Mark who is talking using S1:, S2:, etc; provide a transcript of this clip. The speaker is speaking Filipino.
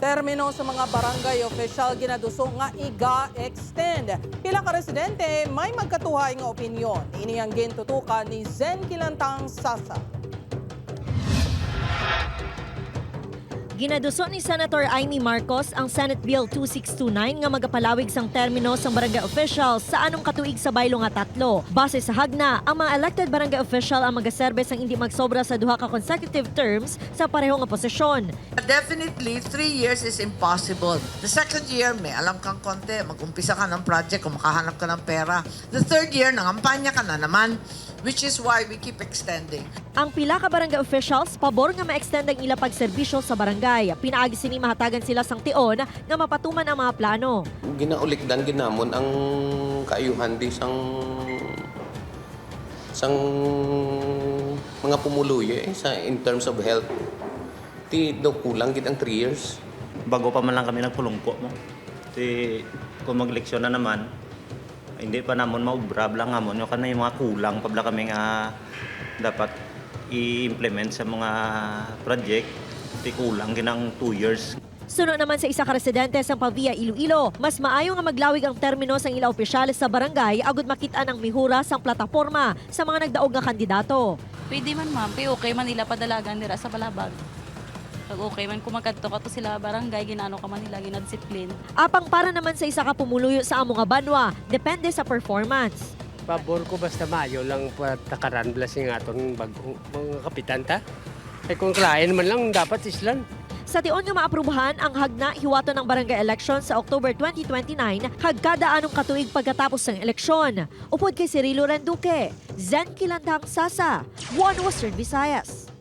S1: Termino sa mga barangay official ginaduso nga iga-extend. Pila ka residente may magkatuhay nga opinyon. Ini ang gintutukan ni Zen Kilantang Sasa.
S2: Ginaduso ni Senator Amy Marcos ang Senate Bill 2629 nga magapalawig sang termino sang barangay official sa anong katuig sa baylo nga 3. Base sa hagna, ang mga elected barangay official ang magaserbe sang hindi magsobra sa duha ka consecutive terms sa pareho nga posisyon.
S3: Definitely, 3 years is impossible. The second year, may alam kang konti, mag-umpisa ka ng project, kung makahanap ka ng pera. The third year, nangampanya ka na naman, which is why we keep extending.
S2: Ang pila ka barangay officials pabor nga ma-extend ang ila pagserbisyo sa barangay. Pinaagi sini mahatagan sila sang tion nga mapatuman ang mga plano.
S4: Ginaulikdan ginamon ang kaayuhan di sang mga pumuluyo sa in terms of health. Di daw kulang gid ang 3 years.
S5: Bago pa man lang kami nagpulungko mo. Kung mag-leksyon na naman, hindi pa namon maubra lang namon yung kanay mga kulang pabla kami nga dapat i-implement sa mga project. Di kulang ginang 2 years.
S2: Sunod naman sa isa ka residente sa Pavia, Iloilo, mas maayo nga maglawig ang termino sang ila opisyales sa barangay agud makita ng mihura sang plataporma sa mga nagdaog nga kandidato.
S6: Pwede man ma'am, okay man nila padalagan nila sa balabag. Pag okay man kumakadto ka to sila barangay, ginano ka man nila, ginadisiplin.
S2: Apang para naman sa isa ka pumuluyo sa among nga banwa, depende sa performance.
S7: Pabor ko basta maayo lang patakaran blasing atong bagong mga kapitan ta. Ay kung klient man lang dapat islan.
S2: Sa tion nga maaprubahan ang hagna hiwato ng barangay election sa October 2029, hagkada anong katuig pagkatapos ng eleksyon. Upod kay Cirilo Randuque, Zen Kilantang Sasa, One Western Visayas.